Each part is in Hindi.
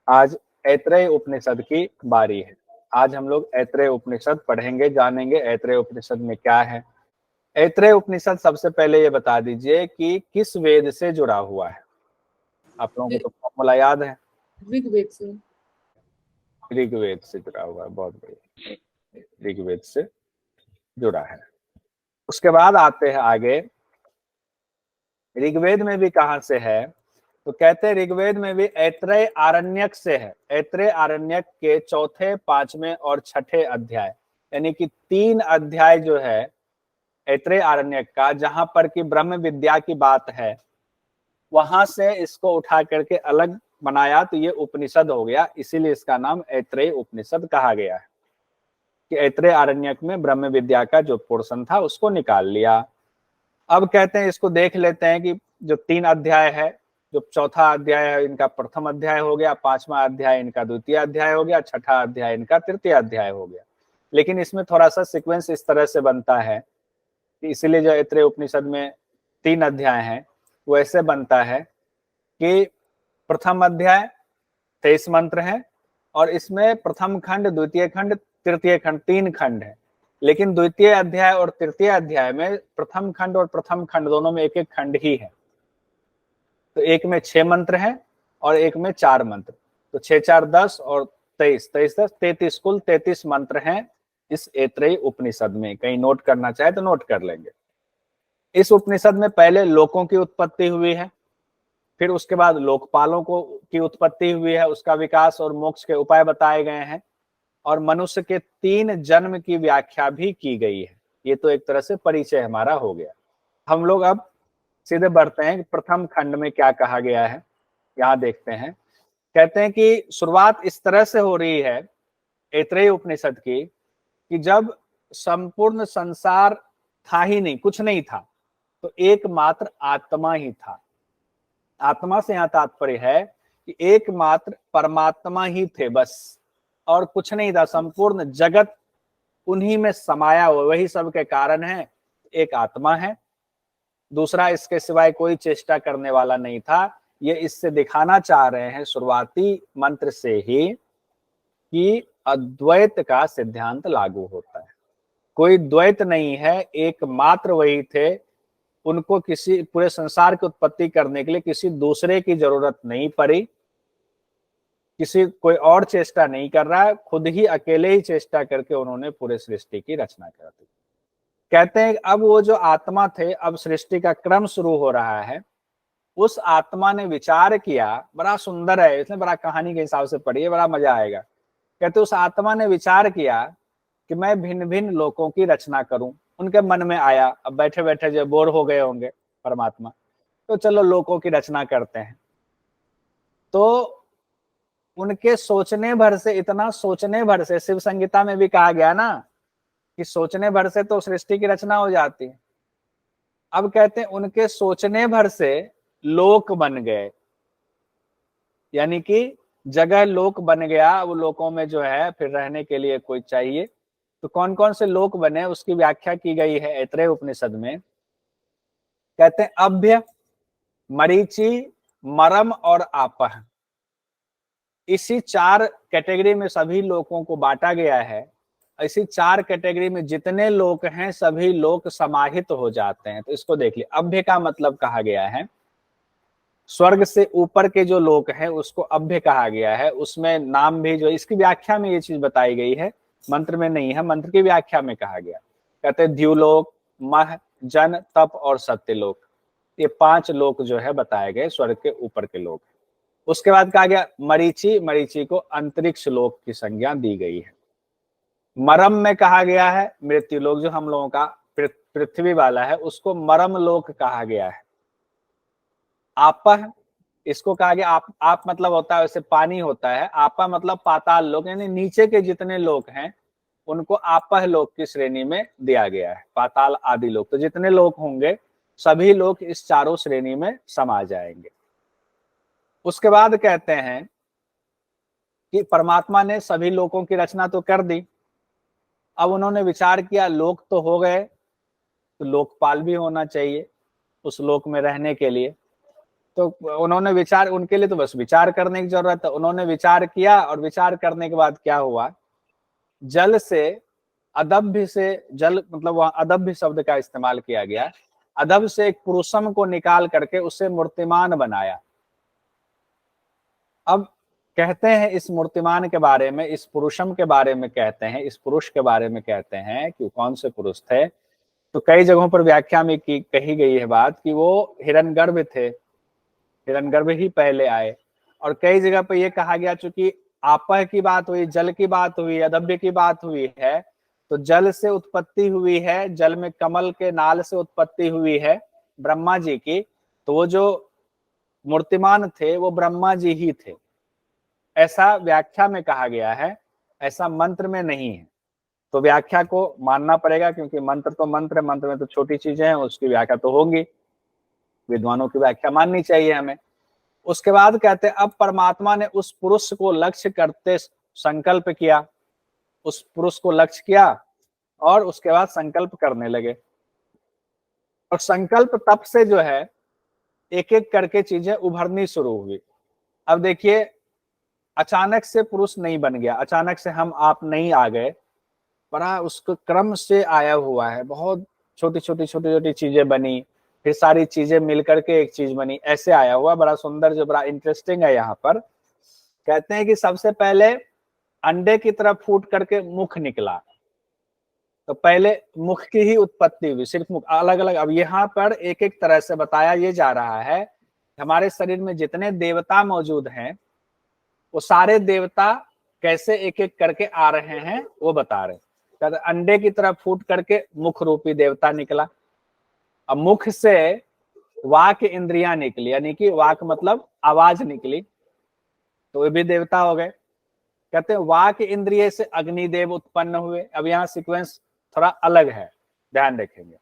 आज ऐत्रेय उपनिषद की बारी है। आज हम लोग ऐत्रेय उपनिषद पढ़ेंगे, जानेंगे ऐत्रेय उपनिषद में क्या है। ऐत्रेय उपनिषद सबसे पहले ये बता दीजिए कि किस वेद से जुड़ा हुआ है। आप लोगों को तो फॉर्मूला याद है, ऋग्वेद से। ऋग्वेद से जुड़ा हुआ है। बहुत बढ़िया, ऋग्वेद से जुड़ा है। उसके बाद आते हैं आगे, ऋग्वेद में भी कहां से है, तो कहते हैं ऋग्वेद में भी ऐत्रेय आरण्यक से है। ऐत्रेय आरण्यक के चौथे, पांचवें और छठे अध्याय, यानी कि 3 अध्याय जो है ऐत्रेय आरण्यक का, जहां पर कि ब्रह्म विद्या की बात है, वहां से इसको उठा करके अलग बनाया तो ये उपनिषद हो गया। इसीलिए इसका नाम ऐत्रेय उपनिषद कहा गया है कि ऐत्रेय आरण्यक में ब्रह्म विद्या का जो पोर्शन था उसको निकाल लिया। अब कहते हैं इसको देख लेते हैं कि जो 3 अध्याय है, जो चौथा अध्याय है इनका प्रथम अध्याय हो गया, 5वां अध्याय इनका द्वितीय अध्याय हो गया, छठा अध्याय इनका तृतीय अध्याय हो गया। लेकिन इसमें थोड़ा सा सीक्वेंस इस तरह से बनता है कि इसीलिए जो ऐत्रेय उपनिषद में 3 अध्याय हैं वो ऐसे बनता है कि प्रथम अध्याय 23 मंत्र है और इसमें प्रथम खंड, द्वितीय खंड, तृतीय खंड, 3 खंड है। लेकिन द्वितीय अध्याय और तृतीय अध्याय में प्रथम खंड और प्रथम खंड दोनों में एक एक खंड ही है। तो एक में 6 मंत्र है और एक में 4 मंत्र। तो 6 4 10 और 23 23 10 33, कुल 33 मंत्र हैं इस ऐत्रेय उपनिषद में। कहीं नोट करना चाहे तो नोट कर लेंगे। इस उपनिषद में पहले लोकों की उत्पत्ति हुई है, फिर उसके बाद लोकपालों को की उत्पत्ति हुई है, उसका विकास और मोक्ष के उपाय बताए गए हैं, और मनुष्य के 3 जन्म की व्याख्या भी की गई है। ये तो एक तरह से परिचय हमारा हो गया। हम लोग अब सीधे बढ़ते हैं कि प्रथम खंड में क्या कहा गया है, यहां देखते हैं। कहते हैं कि शुरुआत इस तरह से हो रही है ऐत्रेय उपनिषद की कि जब संपूर्ण संसार था ही नहीं, कुछ नहीं था, तो एकमात्र आत्मा ही था। आत्मा से यहाँ तात्पर्य है कि एकमात्र परमात्मा ही थे बस, और कुछ नहीं था। संपूर्ण जगत उन्हीं में समाया हुआ, वही सबके कारण है। एक आत्मा है, दूसरा इसके सिवाय कोई चेष्टा करने वाला नहीं था। ये इससे दिखाना चाह रहे हैं शुरुआती मंत्र से ही कि अद्वैत का सिद्धांत लागू होता है। कोई द्वैत नहीं है, एकमात्र वही थे। उनको किसी पूरे संसार की उत्पत्ति करने के लिए किसी दूसरे की जरूरत नहीं पड़ी, किसी कोई और चेष्टा नहीं कर रहा है, खुद ही अकेले ही चेष्टा करके उन्होंने पूरे सृष्टि की रचना कर दी। कहते हैं अब वो जो आत्मा थे, अब सृष्टि का क्रम शुरू हो रहा है। उस आत्मा ने विचार किया, बड़ा सुंदर है, इसमें बड़ा कहानी के हिसाब से पढ़िए, बड़ा मजा आएगा। कहते उस आत्मा ने विचार किया कि मैं भिन्न भिन्न लोकों की रचना करूं। उनके मन में आया, अब बैठे बैठे जो बोर हो गए होंगे परमात्मा, तो चलो लोकों की रचना करते हैं। तो उनके सोचने भर से, इतना सोचने भर से, शिव संगीता में भी कहा गया ना कि सोचने भर से तो सृष्टि की रचना हो जाती है। अब कहते हैं उनके सोचने भर से लोक बन गए, यानी कि जगह लोक बन गया। वो लोकों में जो है फिर रहने के लिए कोई चाहिए। तो कौन कौन से लोक बने उसकी व्याख्या की गई है ऐत्रेय उपनिषद में। कहते हैं अभ्य, मरीचि, मरम और आपह, इसी 4 कैटेगरी में सभी लोकों को बांटा गया है। इसी 4 कैटेगरी में जितने लोक हैं सभी लोक समाहित हो जाते हैं। तो इसको देख लिया, अभ्य का मतलब कहा गया है स्वर्ग से ऊपर के जो लोक हैं उसको अभ्य कहा गया है। उसमें नाम भी जो, इसकी व्याख्या में ये चीज बताई गई है, मंत्र में नहीं है, मंत्र की व्याख्या में कहा गया। कहते द्युलोक, मह, जन, तप और सत्यलोक, ये 5 लोक जो है बताए गए, स्वर्ग के ऊपर के लोक। उसके बाद कहा गया मरीचि, मरीचि को अंतरिक्ष लोक की संज्ञा दी गई है। मरम में कहा गया है मृत्यु लोक, जो हम लोगों का पृथ्वी वाला है, उसको मरम लोक कहा गया है। आपह, इसको कहा गया, आप मतलब होता है वैसे पानी होता है, आपा मतलब पाताल लोक, यानी नीचे के जितने लोक हैं उनको आपह लोक की श्रेणी में दिया गया है। पाताल आदि लोक, तो जितने लोक होंगे सभी लोग इस चारों श्रेणी में समा जाएंगे। उसके बाद कहते हैं कि परमात्मा ने सभी लोकों की रचना तो कर दी। अब उन्होंने विचार किया लोक तो हो गए, तो लोकपाल भी होना चाहिए उस लोक में रहने के लिए। तो उन्होंने विचार, उनके लिए तो बस विचार करने की जरूरत है। उन्होंने विचार किया और विचार करने के बाद क्या हुआ, जल से अदभ्य से, जल मतलब वहां अदभ्य शब्द का इस्तेमाल किया गया, अदभ से एक पुरुषम को निकाल करके उसे मूर्तिमान बनाया। अब कहते हैं इस मूर्तिमान के बारे में, इस पुरुषम के बारे में कहते हैं, इस पुरुष के बारे में कहते हैं कि कौन से पुरुष थे। तो कई जगहों पर व्याख्या में कही गई है बात कि वो हिरण्यगर्भ थे, हिरण्यगर्भ ही पहले आए। और कई जगह पर यह कहा गया, चूंकि आपह की बात हुई, जल की बात हुई, अदभ्य की बात हुई है, तो जल से उत्पत्ति हुई है, जल में कमल के नाल से उत्पत्ति हुई है ब्रह्मा जी की, तो वो जो मूर्तिमान थे वो ब्रह्मा जी ही थे, ऐसा व्याख्या में कहा गया है, ऐसा मंत्र में नहीं है। तो व्याख्या को मानना पड़ेगा, क्योंकि मंत्र तो मंत्र है, मंत्र में तो छोटी चीजें हैं, उसकी व्याख्या तो होगी, विद्वानों की व्याख्या माननी चाहिए हमें। उसके बाद कहते हैं अब परमात्मा ने उस पुरुष को लक्ष्य करते संकल्प किया, उस पुरुष को लक्ष्य किया और उसके बाद संकल्प करने लगे। और संकल्प तब से जो है एक एक करके चीजें उभरनी शुरू हुई। अब देखिए, अचानक से पुरुष नहीं बन गया, अचानक से हम आप नहीं आ गए, बड़ा उसको क्रम से आया हुआ है, बहुत छोटी छोटी छोटी छोटी चीजें बनी, फिर सारी चीजें मिलकर के एक चीज बनी, ऐसे आया हुआ, बड़ा सुंदर, जो बड़ा इंटरेस्टिंग है। यहाँ पर कहते हैं कि सबसे पहले अंडे की तरफ फूट करके मुख निकला, तो पहले मुख की ही उत्पत्ति हुई, सिर्फ मुख, अलग अलग। अब यहाँ पर एक एक तरह से बताया ये जा रहा है, हमारे शरीर में जितने देवता मौजूद हैं वो सारे देवता कैसे एक एक करके आ रहे हैं वो बता रहे। कहते अंडे की तरफ फूट करके मुख रूपी देवता निकला, अब मुख से वाक इंद्रियां निकली, यानी कि वाक मतलब आवाज निकली, तो वे भी देवता हो गए। कहते हैं वाक इंद्रिय से अग्निदेव उत्पन्न हुए। अब यहाँ सीक्वेंस थोड़ा अलग है, ध्यान रखेंगे,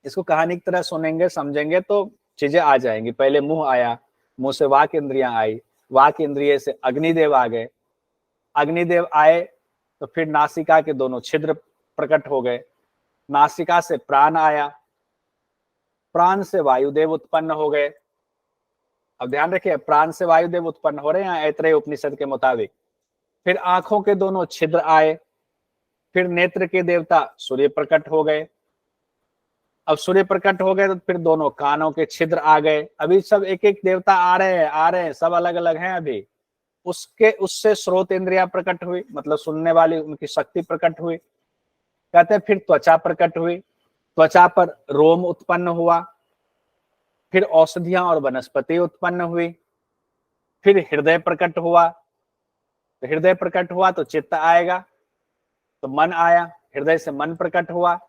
इसको कहानी की तरह सुनेंगे समझेंगे तो चीजें आ जाएंगी। पहले मुंह आया, मुंह से वाक इंद्रियां आई, वाक इंद्रिय से अग्निदेव आ गए, अग्निदेव आए तो फिर नासिका के दोनों छिद्र प्रकट हो गए, नासिका से प्राण आया, प्राण से वायुदेव उत्पन्न हो गए। अब ध्यान रखिए, प्राण से वायुदेव उत्पन्न हो रहे हैं ऐतरेय उपनिषद के मुताबिक। फिर आंखों के दोनों छिद्र आए, फिर नेत्र के देवता सूर्य प्रकट हो गए। अब सूर्य प्रकट हो गए तो फिर दोनों कानों के छिद्र आ गए। अभी सब एक एक देवता आ रहे हैं, सब अलग अलग हैं अभी। उसके उससे स्रोत इंद्रिया प्रकट हुई, मतलब सुनने वाली उनकी शक्ति प्रकट हुई। कहते हैं फिर त्वचा प्रकट हुई, त्वचा पर रोम उत्पन्न हुआ, फिर औषधियां और वनस्पति उत्पन्न हुई, फिर हृदय प्रकट हुआ, तो हृदय प्रकट हुआ तो चित्त आएगा, तो मन आया, हृदय से मन प्रकट हुआ,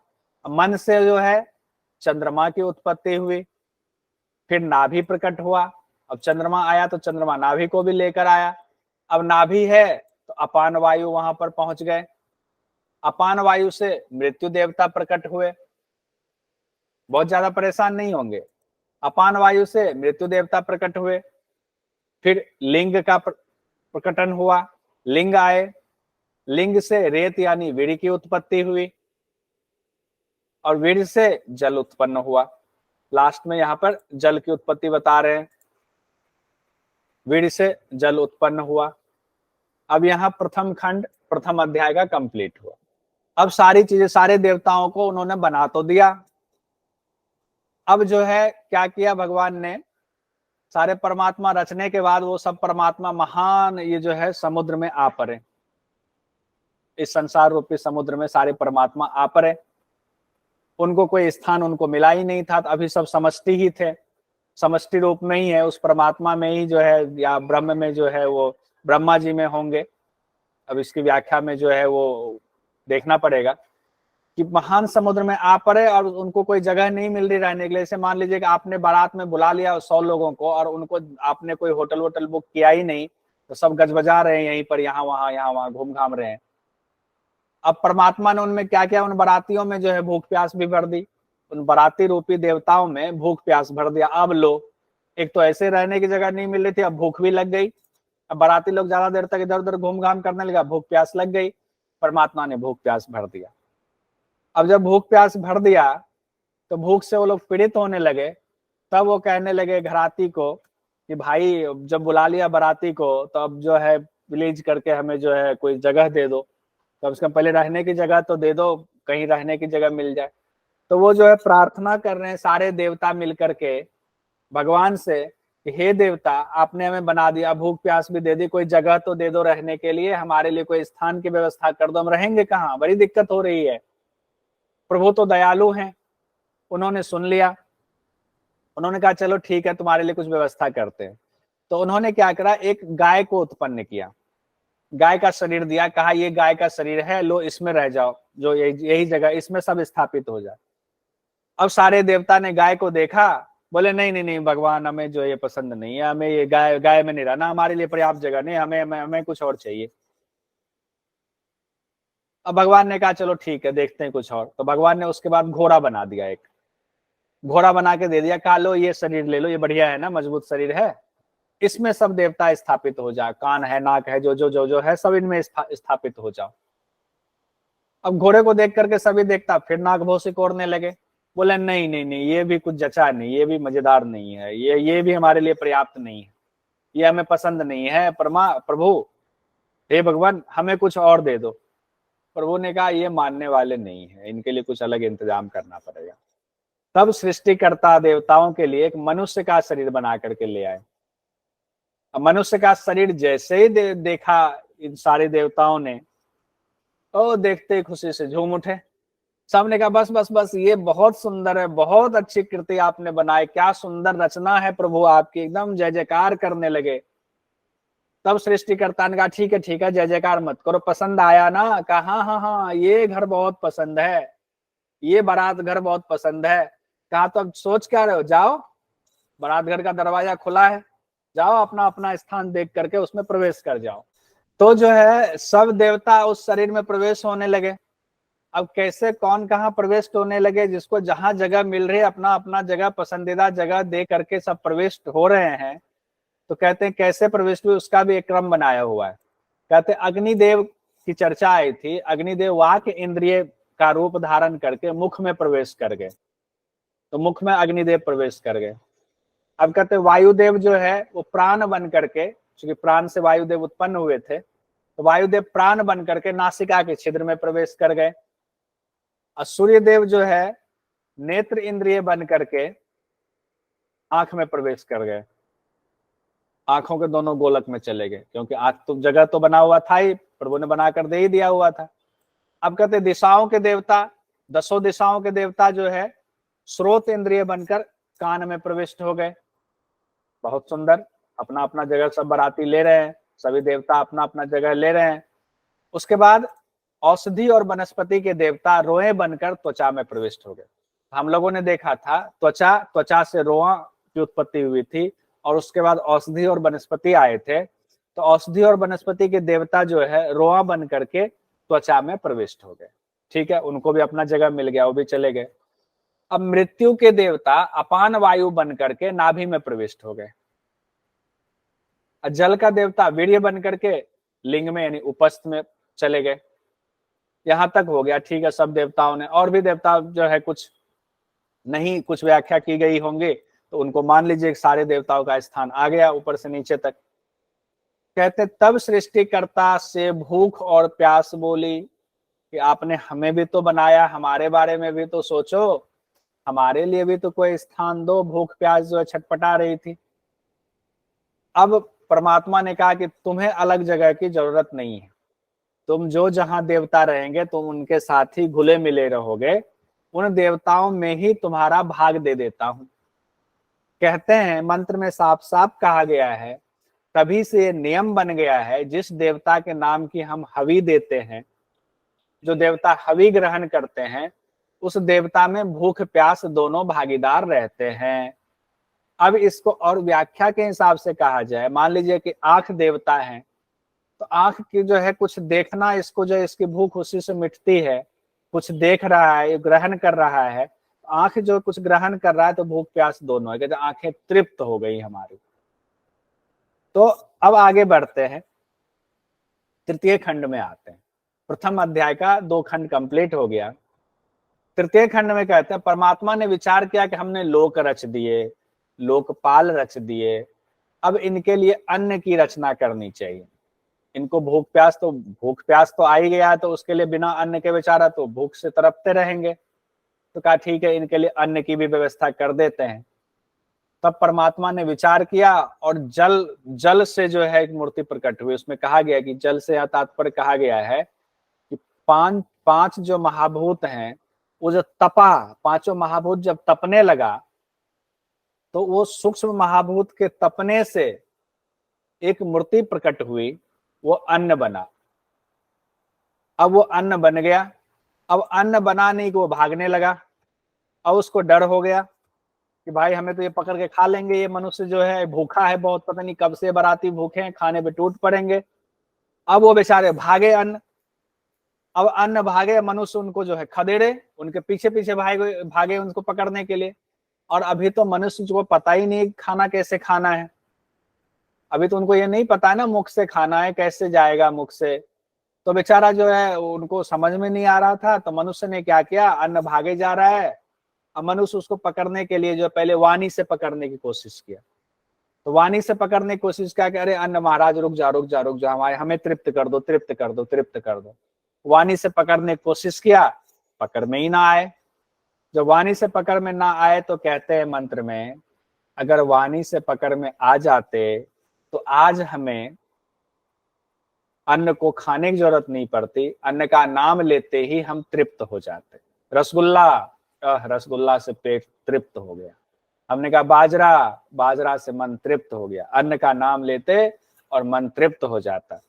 मन से जो है चंद्रमा की उत्पत्ति हुई, फिर नाभि प्रकट हुआ, अब चंद्रमा आया तो चंद्रमा नाभि को भी लेकर आया। अब नाभि है तो अपान वायु वहां पर पहुंच गए, अपान वायु से मृत्यु देवता प्रकट हुए। बहुत ज्यादा परेशान नहीं होंगे, अपान वायु से मृत्यु देवता प्रकट हुए, फिर लिंग का प्रकटन हुआ, लिंग आए, लिंग से रेत यानी वीर्य की उत्पत्ति हुई, और वीर्य से जल उत्पन्न हुआ। लास्ट में यहाँ पर जल की उत्पत्ति बता रहे हैं, वीर्य से जल उत्पन्न हुआ। अब यहाँ प्रथम खंड प्रथम अध्याय का कंप्लीट हुआ। अब सारी चीजें, सारे देवताओं को उन्होंने बना तो दिया। अब जो है क्या किया भगवान ने, सारे परमात्मा रचने के बाद वो सब परमात्मा महान ये जो है समुद्र में आ पड़े, इस संसार रूपी समुद्र में सारे परमात्मा आ पड़े। उनको कोई स्थान उनको मिला ही नहीं था, अभी सब समष्टि ही थे, समष्टि रूप में ही है, उस परमात्मा में ही जो है, या ब्रह्म में जो है वो ब्रह्मा जी में होंगे। अब इसकी व्याख्या में जो है वो देखना पड़ेगा कि महान समुद्र में आ पड़े और उनको कोई जगह नहीं मिल रही रहने के लिए। जैसे मान लीजिए कि आपने बारात में बुला लिया 100 लोगों को और उनको आपने कोई होटल वोटल बुक किया ही नहीं, तो सब गजबजा रहे हैं यहीं पर, यहाँ वहां घूम घाम रहे हैं। अब परमात्मा ने उनमें क्या किया, उन बारातियों में जो है भूख प्यास भी भर दी, उन बाराती रूपी देवताओं में भूख प्यास भर दिया। अब लो, एक तो ऐसे रहने की जगह नहीं मिल रही थी, अब भूख भी लग गई, अब बाराती लोग ज्यादा देर तक इधर उधर घूम घाम करने लगा, भूख प्यास लग गई, परमात्मा ने भूख प्यास भर दिया। अब जब भूख प्यास भर दिया तो भूख से वो लोग पीड़ित होने लगे, तब वो कहने लगे घराती को कि भाई जब बुला लिया बाराती को तो अब जो है प्लीज करके हमें जो है कोई जगह दे दो, कम से कम पहले रहने की जगह तो दे दो, कहीं रहने की जगह मिल जाए। तो वो जो है प्रार्थना कर रहे हैं सारे देवता मिलकर के भगवान से कि हे देवता, आपने हमें बना दिया, भूख प्यास भी दे दी, कोई जगह तो दे दो रहने के लिए, हमारे लिए कोई स्थान की व्यवस्था कर दो, हम रहेंगे कहाँ, बड़ी दिक्कत हो रही है। प्रभु तो दयालु हैं, उन्होंने सुन लिया, उन्होंने कहा चलो ठीक है तुम्हारे लिए कुछ व्यवस्था करते हैं। तो उन्होंने क्या करा, एक गाय को उत्पन्न किया, गाय का शरीर दिया, कहा ये गाय का शरीर है, लो इसमें रह जाओ, जो यही जगह इसमें सब स्थापित हो जाए। अब सारे देवता ने गाय को देखा, बोले नहीं नहीं नहीं भगवान, हमें जो ये पसंद नहीं है, हमें ये गाय गाय में नहीं रहना, हमारे लिए पर्याप्त जगह नहीं, हमें कुछ और चाहिए। अब भगवान ने कहा चलो ठीक है देखते हैं कुछ और। तो भगवान ने उसके बाद घोड़ा बना दिया, एक घोड़ा बना के दे दिया, कहा लो ये शरीर ले लो, ये बढ़िया है ना, मजबूत शरीर है, इसमें सब देवता स्थापित हो जाए, कान है नाक है जो जो जो जो है सब इनमें स्थापित हो जाओ। अब घोड़े को देख करके सभी देखता फिर नाक भौं से कोड़ने लगे, बोले नहीं नहीं नहीं ये भी कुछ जचा नहीं, ये भी मजेदार नहीं है, ये भी हमारे लिए पर्याप्त नहीं है, ये हमें पसंद नहीं है, प्रभु हे भगवान हमें कुछ और दे दो। प्रभु ने कहा ये मानने वाले नहीं है, इनके लिए कुछ अलग इंतजाम करना पड़ेगा। तब सृष्टिकर्ता देवताओं के लिए एक मनुष्य का शरीर बना करके ले आए। अब मनुष्य का शरीर जैसे ही देखा इन सारे देवताओं ने, ओ देखते ही खुशी से झूम उठे, सबने कहा बस बस बस ये बहुत सुंदर है, बहुत अच्छी कृति आपने बनाई, क्या सुंदर रचना है प्रभु आपकी, एकदम जय जयकार करने लगे। तब सृष्टिकर्ता ने कहा ठीक है जय जयकार मत करो, पसंद आया ना, कहा हाँ हाँ हाँ ये घर बहुत पसंद है, ये बारात घर बहुत पसंद है। कहा तो अब सोच क्या रहे हो, जाओ बारात घर का दरवाजा खुला है, जाओ अपना अपना स्थान देख करके उसमें प्रवेश कर जाओ। तो जो है सब देवता उस शरीर में प्रवेश होने लगे। अब कैसे कौन कहाँ प्रवेश होने लगे, जिसको जहां जगह मिल रही है अपना अपना जगह, पसंदीदा जगह दे करके सब प्रवेश हो रहे हैं। तो कहते हैं कैसे प्रवेश हुए उसका भी एक क्रम बनाया हुआ है। कहते अग्निदेव की चर्चा आई थी, अग्निदेव वाक इंद्रिय का रूप धारण करके मुख में प्रवेश कर गए, तो मुख में अग्निदेव प्रवेश कर गए। अब कहते वायुदेव जो है वो प्राण बन करके, क्योंकि प्राण से वायुदेव उत्पन्न हुए थे, तो वायुदेव प्राण बन करके नासिका के छिद्र में प्रवेश कर गए। और सूर्यदेव जो है नेत्र इंद्रिय बन करके आंख में प्रवेश कर गए, आंखों के दोनों गोलक में चले गए, क्योंकि आंख तो जगह तो बना हुआ था ही, प्रभु ने बना कर दे ही दिया हुआ था। अब कहते दिशाओं के देवता, 10 दिशाओं के देवता जो है स्रोत इंद्रिय बनकर कान में प्रविष्ट हो गए। बहुत सुंदर, अपना अपना जगह सब बाराती ले रहे हैं, सभी देवता अपना अपना जगह ले रहे हैं। उसके बाद औषधि और वनस्पति के देवता रोए बनकर त्वचा में प्रविष्ट हो गए। हम लोगों ने देखा था त्वचा से रोआ की उत्पत्ति हुई थी, और उसके बाद औषधि और वनस्पति आए थे। तो औषधि और वनस्पति के देवता जो है रोआ बन करके त्वचा में प्रविष्ट हो गए। ठीक है, उनको भी अपना जगह मिल गया, वो भी चले गए। अब मृत्यु के देवता अपान वायु बन करके नाभि में प्रविष्ट हो गए। जल का देवता वीर्य बन करके लिंग में यानी उपस्थ में चले गए। यहां तक हो गया, ठीक है सब देवताओं ने। और भी देवता जो है कुछ नहीं, कुछ व्याख्या की गई होंगे तो उनको मान लीजिए सारे देवताओं का स्थान आ गया ऊपर से नीचे तक। कहते तब सृष्टिकर्ता से भूख और प्यास बोली कि आपने हमें भी तो बनाया, हमारे बारे में भी तो सोचो, हमारे लिए भी तो कोई स्थान दो, भूख प्यास जो है छटपटा रही थी। अब परमात्मा ने कहा कि तुम्हें अलग जगह की जरूरत नहीं है, तुम जो जहां देवता रहेंगे तुम उनके साथ ही घुले मिले रहोगे, उन देवताओं में ही तुम्हारा भाग दे देता हूं। कहते हैं मंत्र में साफ साफ कहा गया है, तभी से ये नियम बन गया है, जिस देवता के नाम की हम हवि देते हैं, जो देवता हवि ग्रहण करते हैं, उस देवता में भूख प्यास दोनों भागीदार रहते हैं। अब इसको और व्याख्या के हिसाब से कहा जाए, मान लीजिए कि आंख देवता है, तो आंख की जो है कुछ देखना, इसको जो इसकी भूख उसी से मिटती है, कुछ देख रहा है, ग्रहण कर रहा है, आंख जो कुछ ग्रहण कर रहा है तो भूख प्यास दोनों है, कहते आंखें तृप्त हो गई हमारी। तो अब आगे बढ़ते हैं, तृतीय खंड में आते हैं। प्रथम अध्याय का 2 खंड कंप्लीट हो गया। तृतीय खंड में कहते हैं परमात्मा ने विचार किया कि हमने लोक रच दिए, लोकपाल रच दिए, अब इनके लिए अन्न की रचना करनी चाहिए। इनको भूख प्यास तो आ ही गया है, तो उसके लिए बिना अन्न के बेचारा तो भूख से तड़पते रहेंगे। तो कहा ठीक है, इनके लिए अन्न की भी व्यवस्था कर देते हैं। तब परमात्मा ने विचार किया और जल जल से जो है एक मूर्ति प्रकट हुई। उसमें कहा गया कि जल से तात्पर्य कहा गया है कि पांच जो महाभूत हैं, वो जो पांचों महाभूत जब तपने लगा, तो वो सूक्ष्म महाभूत के तपने से एक मूर्ति प्रकट हुई, वो अन्न बना। अब वो अन्न बन गया। अब अन्न बना नहीं कि वो भागने लगा। अब उसको डर हो गया कि भाई हमें तो ये पकड़ के खा लेंगे, ये मनुष्य जो है भूखा है बहुत, पता नहीं कब से बाराती भूखे हैं, खाने पे टूट पड़ेंगे। अब वो बेचारे भागे अन्न। अब अन्न भागे, मनुष्य उनको जो है खदेड़े, उनके पीछे पीछे भागे उनको पकड़ने के लिए। और अभी तो मनुष्य को पता ही नहीं खाना कैसे खाना है। अभी तो उनको ये नहीं पता है ना मुख से खाना है, कैसे जाएगा मुख से। तो बेचारा जो है उनको समझ में नहीं आ रहा था। तो मनुष्य ने क्या किया, अन्न भागे जा रहा है। अब मनुष्य उसको पकड़ने के लिए जो पहले वाणी से पकड़ने की कोशिश किया। तो वाणी से पकड़ने की कोशिश किया कि अरे अन्न महाराज रुक जा रुक जा रुक जा, हमें तृप्त कर दो तृप्त कर दो तृप्त कर दो। वाणी से पकड़ने की कोशिश किया, पकड़ में ही ना आए। जब वाणी से पकड़ में ना आए तो कहते हैं मंत्र में, अगर वाणी से पकड़ में आ जाते तो आज हमें अन्न को खाने की जरूरत नहीं पड़ती, अन्न का नाम लेते ही हम तृप्त हो जाते। रसगुल्ला, रसगुल्ला से पेट तृप्त हो गया। हमने कहा बाजरा, बाजरा से मन तृप्त हो गया। अन्न का नाम लेते और मन तृप्त हो जाता।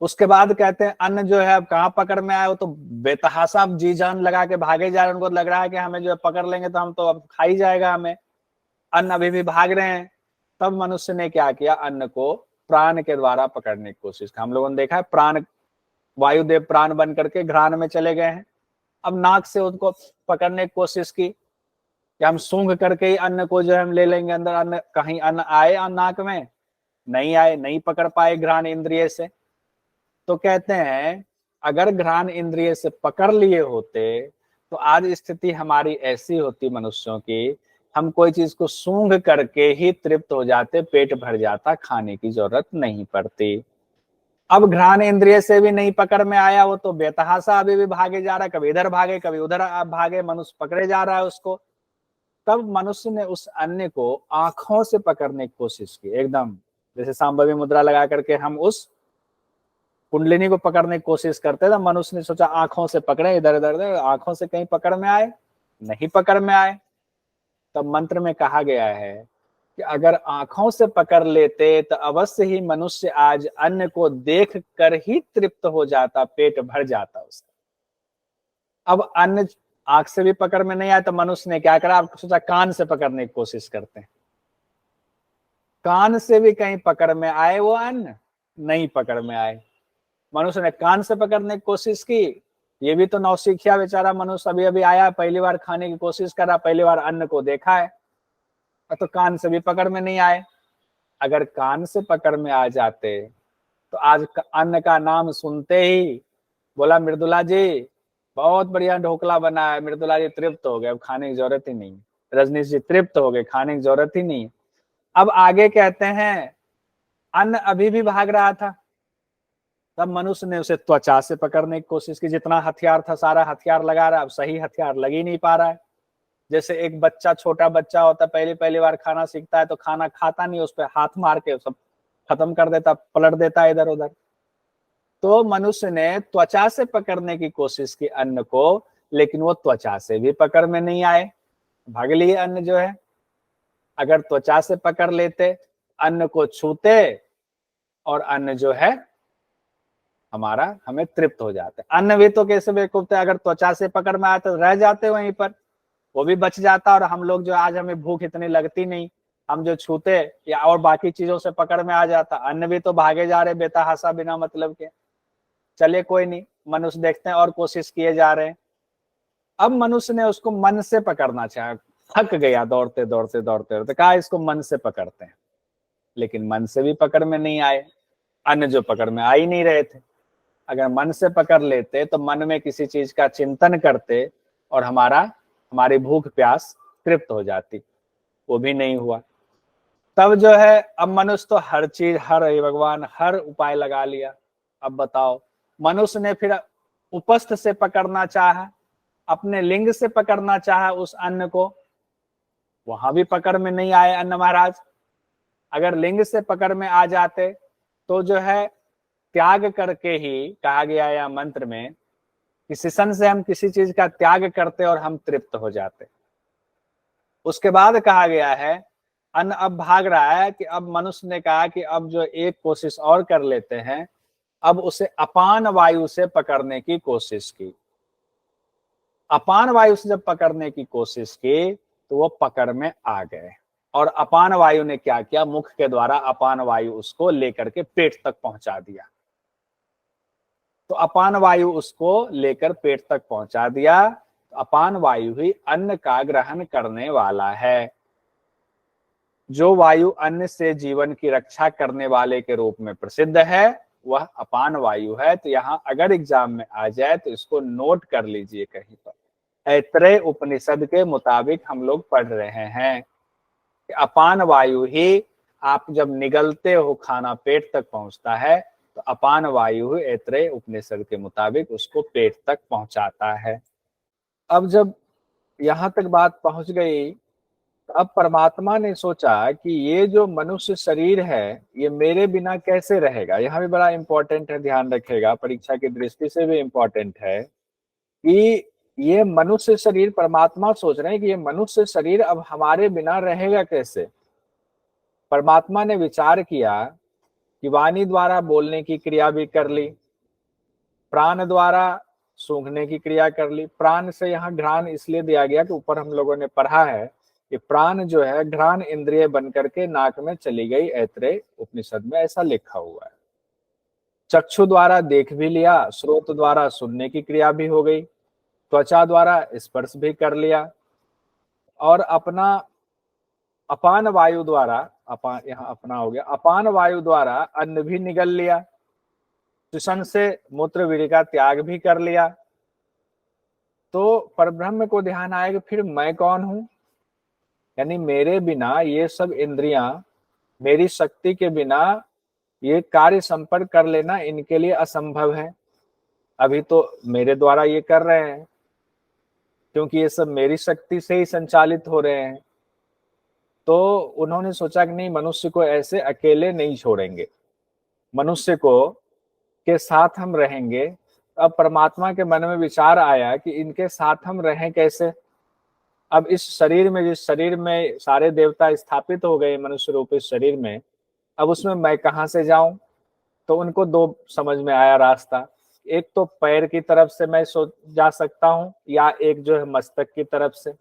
उसके बाद कहते हैं अन्न जो है अब कहाँ पकड़ में आया, वो तो बेतहाशा जी जान लगा के भागे जा रहे हैं। उनको लग रहा है कि हमें जो है पकड़ लेंगे तो हम तो अब खा ही जाएगा हमें। अन्न अभी भी भाग रहे हैं। तब मनुष्य ने क्या किया, अन्न को प्राण के द्वारा पकड़ने की कोशिश की। हम लोगों ने देखा है प्राण, वायुदेव प्राण बन करके घ्राण में चले गए हैं। अब नाक से उनको पकड़ने की कोशिश की कि हम सूंघ करके ही अन्न को जो है हम ले लेंगे अंदर। अन्न कहीं अन्न आए नाक में, नहीं आए, नहीं पकड़ पाए घ्राण इंद्रिय से। तो कहते हैं अगर घ्राण इंद्रिय से पकड़ लिए होते तो आज स्थिति हमारी ऐसी होती मनुष्यों की, हम कोई चीज को सूंघ करके ही तृप्त हो जाते, पेट भर जाता, खाने की जरूरत नहीं पड़ती। अब घ्राण इंद्रिय से भी नहीं पकड़ में आया, वो तो बेतहाशा अभी भी भागे जा रहा है, कभी इधर भागे कभी उधर भागे, मनुष्य पकड़े जा रहा है उसको। तब मनुष्य ने उस अन्न को आंखों से पकड़ने की कोशिश की, एकदम जैसे सांभवी मुद्रा लगा करके हम उस कुंडलिनी को पकड़ने की कोशिश करते थे। मनुष्य ने सोचा आंखों से पकड़े, इधर इधर इधर, आंखों से कहीं पकड़ में आए, नहीं पकड़ में आए। तब मंत्र में कहा गया है कि अगर आंखों से पकड़ लेते तो अवश्य ही मनुष्य आज अन्न को देख कर ही तृप्त हो जाता, पेट भर जाता उसका। अब अन्न आंख से भी पकड़ में नहीं आया तो मनुष्य ने क्या करा, आपको सोचा कान से पकड़ने की कोशिश करते हैं। कान से भी कहीं पकड़ में आए वो अन्न, नहीं पकड़ में आए। मनुष्य ने कान से पकड़ने की कोशिश की, ये भी तो नौसिखिया बेचारा मनुष्य अभी अभी आया, पहली बार खाने की कोशिश करा, पहली बार अन्न को देखा है, तो कान से भी पकड़ में नहीं आए। अगर कान से पकड़ में आ जाते तो आज अन्न का नाम सुनते ही बोला मृदुला जी बहुत बढ़िया ढोकला बना है, मृदुला जी तृप्त हो गए, अब खाने की जरूरत ही नहीं। रजनीश जी तृप्त हो गए, खाने की जरूरत ही नहीं। अब आगे कहते हैं अन्न अभी भी भाग रहा था। तब मनुष्य ने उसे त्वचा से पकड़ने की कोशिश की। जितना हथियार था सारा हथियार लगा रहा है, अब सही हथियार लग ही नहीं पा रहा है। जैसे एक बच्चा, छोटा बच्चा होता, पहली पहली बार खाना सीखता है तो खाना खाता नहीं, उस पर हाथ मार के सब खत्म कर देता, पलट देता इधर उधर। तो मनुष्य ने त्वचा से पकड़ने की कोशिश की अन्न को, लेकिन वो त्वचा से भी पकड़ में नहीं आए, भाग लिए अन्न जो है। अगर त्वचा से पकड़ लेते, अन्न को छूते और अन्न जो है हमारा हमें तृप्त हो जाते। अन्न भी तो कैसे बेवकूफ थे, अगर त्वचा से पकड़ में आए तो रह जाते वहीं पर, वो भी बच जाता। और हम लोग जो आज हमें भूख इतनी लगती नहीं, हम जो छूते या और बाकी चीजों से पकड़ में आ जाता। अन्न भी तो भागे जा रहे बेतहाशा बिना मतलब के। चलिए कोई नहीं, मनुष्य देखते हैं और कोशिश किए जा रहे हैं। अब मनुष्य ने उसको मन से पकड़ना चाहा, थक गया दौड़ते दौड़ते दौड़ते दौड़ते, कहा इसको मन से पकड़ते हैं, लेकिन मन से भी पकड़ में नहीं आए। अन्न जो पकड़ में आ ही नहीं रहे थे। अगर मन से पकड़ लेते तो मन में किसी चीज का चिंतन करते और हमारी भूख प्यास तृप्त हो जाती। वो भी नहीं हुआ। तब जो है अब मनुष्य तो हर चीज, हर भगवान हर उपाय लगा लिया। अब बताओ, मनुष्य ने फिर उपस्थ से पकड़ना चाहा, अपने लिंग से पकड़ना चाहा उस अन्न को, वहां भी पकड़ में नहीं आए अन्न महाराज। अगर लिंग से पकड़ में आ जाते तो जो है त्याग करके ही, कहा गया है मंत्र में, कि शिशन से हम किसी चीज का त्याग करते और हम तृप्त हो जाते। उसके बाद कहा गया है अन्न अब भाग रहा है, कि अब मनुष्य ने कहा कि अब जो एक कोशिश और कर लेते हैं, अब उसे अपान वायु से पकड़ने की कोशिश की। अपान वायु से जब पकड़ने की कोशिश की तो वो पकड़ में आ गए, और अपान वायु ने क्या किया, मुख के द्वारा अपान वायु उसको लेकर के पेट तक पहुंचा दिया। तो अपान वायु उसको लेकर पेट तक पहुंचा दिया। तो अपान वायु ही अन्न का ग्रहण करने वाला है। जो वायु अन्न से जीवन की रक्षा करने वाले के रूप में प्रसिद्ध है वह अपान वायु है। तो यहाँ अगर एग्जाम में आ जाए तो इसको नोट कर लीजिए कहीं पर। ऐत्रेय उपनिषद के मुताबिक हम लोग पढ़ रहे हैं कि अपान वायु ही, आप जब निगलते हो खाना पेट तक पहुंचता है, तो अपान वायु ही ऐत्रेय उपनिषद के मुताबिक उसको पेट तक पहुंचाता है। अब जब यहां तक बात पहुंच गई, तो अब परमात्मा ने सोचा कि ये जो मनुष्य शरीर है ये मेरे बिना कैसे रहेगा। यहां भी बड़ा इंपॉर्टेंट है, ध्यान रखेगा, परीक्षा की दृष्टि से भी इंपॉर्टेंट है कि ये मनुष्य शरीर, परमात्मा सोच रहे हैं कि ये मनुष्य शरीर अब हमारे बिना रहेगा कैसे। परमात्मा ने विचार किया कि वाणी द्वारा बोलने की क्रिया भी कर ली, प्राण द्वारा सूंघने की क्रिया कर ली। प्राण से यहाँ घ्राण इसलिए दिया गया कि ऊपर हम लोगों ने पढ़ा है कि प्राण जो है घ्राण इंद्रिय बन करके नाक में चली गई, ऐत्रेय उपनिषद में ऐसा लिखा हुआ है। चक्षु द्वारा देख भी लिया, श्रोत द्वारा सुनने की क्रिया भी हो गई, त्वचा द्वारा स्पर्श भी कर लिया, और अपना अपान वायु द्वारा, अपान यहाँ अपना हो गया, अपान वायु द्वारा अन्न भी निगल लिया, श्वसन से मूत्र वीर्य का त्याग भी कर लिया। तो परब्रह्म को ध्यान आएगा फिर मैं कौन हूं, यानी मेरे बिना ये सब इंद्रियां, मेरी शक्ति के बिना ये कार्य संपर्क कर लेना इनके लिए असंभव है। अभी तो मेरे द्वारा ये कर रहे हैं क्योंकि ये सब मेरी शक्ति से ही संचालित हो रहे हैं। तो उन्होंने सोचा कि नहीं, मनुष्य को ऐसे अकेले नहीं छोड़ेंगे, मनुष्य को के साथ हम रहेंगे। अब परमात्मा के मन में विचार आया कि इनके साथ हम रहें कैसे। अब इस शरीर में, जिस शरीर में सारे देवता स्थापित हो गए मनुष्य रूपी शरीर में, अब उसमें मैं कहाँ से जाऊं। तो उनको दो समझ में आया रास्ता, एक तो पैर की तरफ से मैं जा सकता हूं, या एक जो है मस्तक की तरफ से।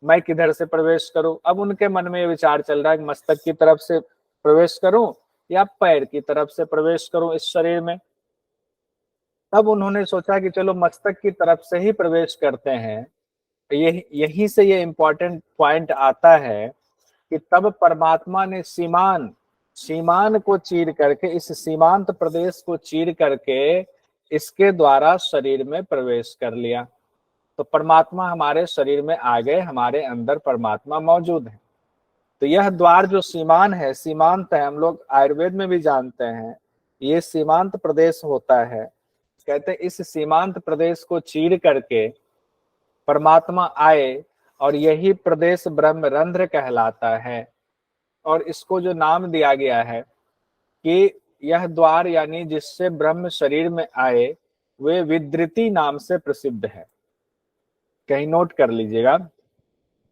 मैं किधर से प्रवेश करूं। अब उनके मन में ये विचार चल रहा है कि मस्तक की तरफ से प्रवेश करूं या पैर की तरफ से प्रवेश करूं इस शरीर में। तब उन्होंने सोचा कि चलो मस्तक की तरफ से ही प्रवेश करते हैं। यहीं से ये इंपॉर्टेंट पॉइंट आता है कि तब परमात्मा ने सीमान को चीर करके, इस सीमांत प्रदेश को चीर करके इसके द्वारा शरीर में प्रवेश कर लिया। तो परमात्मा हमारे शरीर में आ गए, हमारे अंदर परमात्मा मौजूद है। तो यह द्वार जो सीमान है, सीमांत है, हम लोग आयुर्वेद में भी जानते हैं ये सीमांत प्रदेश होता है। कहते हैं इस सीमांत प्रदेश को चीर करके परमात्मा आए, और यही प्रदेश ब्रह्मरंध्र कहलाता है। और इसको जो नाम दिया गया है कि यह द्वार, यानी जिससे ब्रह्म शरीर में आए, वे विद्रिति नाम से प्रसिद्ध है। कहीं नोट कर लीजिएगा,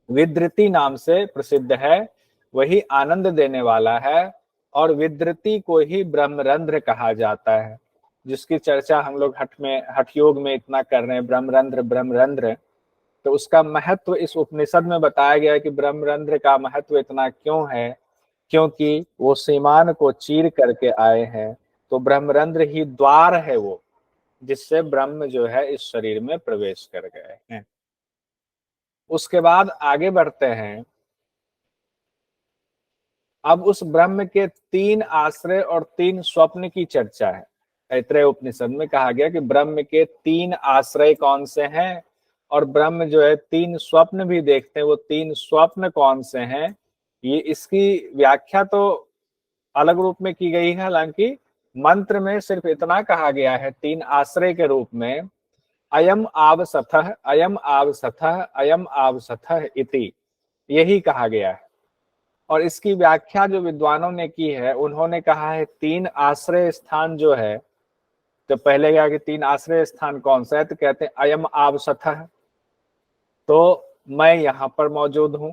विद्रिति नाम से प्रसिद्ध है, वही आनंद देने वाला है, और विद्रिति को ही ब्रह्मरंध्र कहा जाता है, जिसकी चर्चा हम लोग हठ योग में इतना कर रहे हैं, ब्रह्मरंध्र ब्रह्मरंध्र। तो उसका महत्व इस उपनिषद में बताया गया है कि ब्रह्मरंध्र का महत्व इतना क्यों है, क्योंकि वो सीमान को चीर करके आए हैं। तो ब्रह्मरंध्र ही द्वार है वो, जिससे ब्रह्म जो है इस शरीर में प्रवेश कर गए हैं। उसके बाद आगे बढ़ते हैं। अब उस ब्रह्म के 3 आश्रय और 3 स्वप्न की चर्चा है। ऐत्रेय उपनिषद में कहा गया कि ब्रह्म के 3 आश्रय कौन से हैं, और ब्रह्म जो है 3 स्वप्न भी देखते हैं, वो 3 स्वप्न कौन से हैं, ये इसकी व्याख्या तो अलग रूप में की गई है, हालांकि मंत्र में सिर्फ इतना कहा गया है तीन आश्रय के रूप में, अयम आवसथः, अयम आवसथः, अयम आवसथः इति, यही कहा गया है। और इसकी व्याख्या जो विद्वानों ने की है, उन्होंने कहा है तीन आश्रय स्थान जो है, तो पहले क्या कि तीन आश्रय स्थान कौन सा है, तो कहते हैं अयम आवसथः, तो मैं यहाँ पर मौजूद हूँ।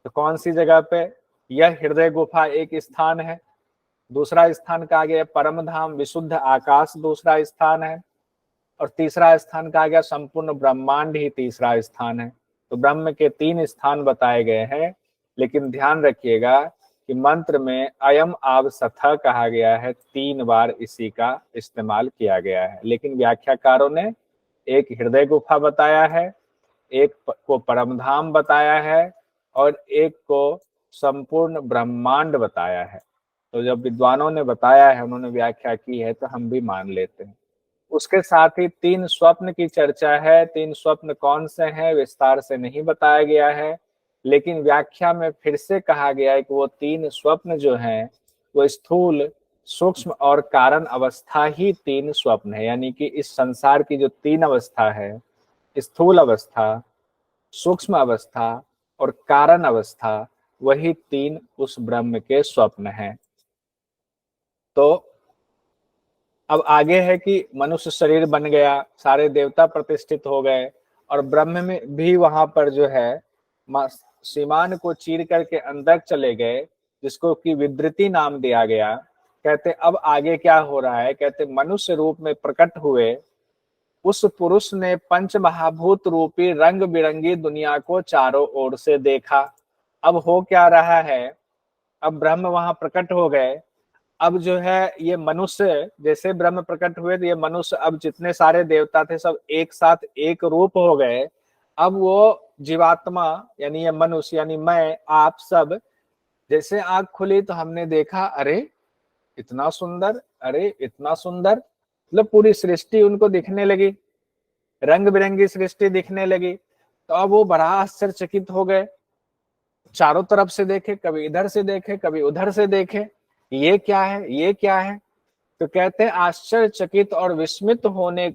तो कौन सी जगह पे, यह हृदय गुफा एक स्थान है, दूसरा स्थान कहा गया परम धाम विशुद्ध आकाश दूसरा स्थान है, और तीसरा स्थान कहा गया संपूर्ण ब्रह्मांड ही तीसरा स्थान है। तो ब्रह्म के तीन स्थान बताए गए हैं, लेकिन ध्यान रखिएगा कि मंत्र में अयम आवसथः कहा गया है, 3 बार इसी का इस्तेमाल किया गया है। लेकिन व्याख्याकारों ने एक हृदय गुफा बताया है, एक को परमधाम बताया है, और एक को संपूर्ण ब्रह्मांड बताया है। तो जब विद्वानों ने बताया है, उन्होंने व्याख्या की है, तो हम भी मान लेते हैं। उसके साथ ही 3 स्वप्न की चर्चा है। 3 स्वप्न कौन से हैं विस्तार से नहीं बताया गया है, लेकिन व्याख्या में फिर से कहा गया है कि वो 3 स्वप्न जो हैं वो स्थूल, सूक्ष्म और कारण अवस्था ही 3 स्वप्न है। यानी कि इस संसार की जो 3 अवस्था है, स्थूल अवस्था, सूक्ष्म अवस्था और कारण अवस्था, वही 3 उस ब्रह्म के स्वप्न हैं। तो अब आगे है कि मनुष्य शरीर बन गया, सारे देवता प्रतिष्ठित हो गए, और ब्रह्म में भी वहां पर जो है सीमान को चीर करके अंदर चले गए, जिसको कि विद्रिति नाम दिया गया। कहते अब आगे क्या हो रहा है, कहते मनुष्य रूप में प्रकट हुए उस पुरुष ने पंच महाभूत रूपी रंग बिरंगी दुनिया को चारों ओर से देखा। अब हो क्या रहा है, अब ब्रह्म वहां प्रकट हो गए। अब जो है ये मनुष्य, जैसे ब्रह्म प्रकट हुए तो ये मनुष्य, अब जितने सारे देवता थे सब एक साथ एक रूप हो गए। अब वो जीवात्मा यानी ये मनुष्य यानी मैं आप सब, जैसे आंख खुली तो हमने देखा, अरे इतना सुंदर, अरे इतना सुंदर, मतलब पूरी सृष्टि उनको दिखने लगी, रंग बिरंगी सृष्टि दिखने लगी। तो अब वो बड़ा आश्चर्यचकित हो गए, चारों तरफ से देखे, कभी इधर से देखे कभी उधर से देखे, ये क्या है, ये क्या है। तो कहते हैं आश्चर्यचकित और विस्मित होने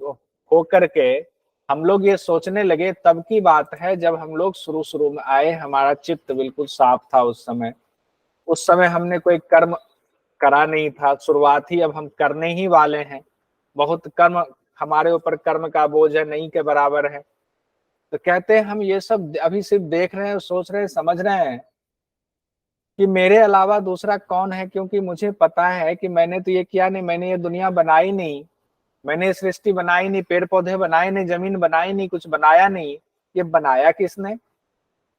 होकर के हम लोग ये सोचने लगे। तब की बात है जब हम लोग शुरू शुरू में आए, हमारा चित्त बिल्कुल साफ था उस समय हमने कोई कर्म करा नहीं था, शुरुआत ही अब हम करने ही वाले हैं। बहुत कर्म हमारे ऊपर, कर्म का बोझ है नहीं के बराबर है। तो कहते हैं हम ये सब अभी सिर्फ देख रहे हैं, सोच रहे हैं, समझ रहे हैं कि मेरे अलावा दूसरा कौन है, क्योंकि मुझे पता है कि मैंने तो ये किया नहीं, मैंने ये दुनिया बनाई नहीं, मैंने सृष्टि बनाई नहीं, पेड़ पौधे बनाए नहीं, जमीन बनाई नहीं, कुछ बनाया नहीं। ये बनाया किसने,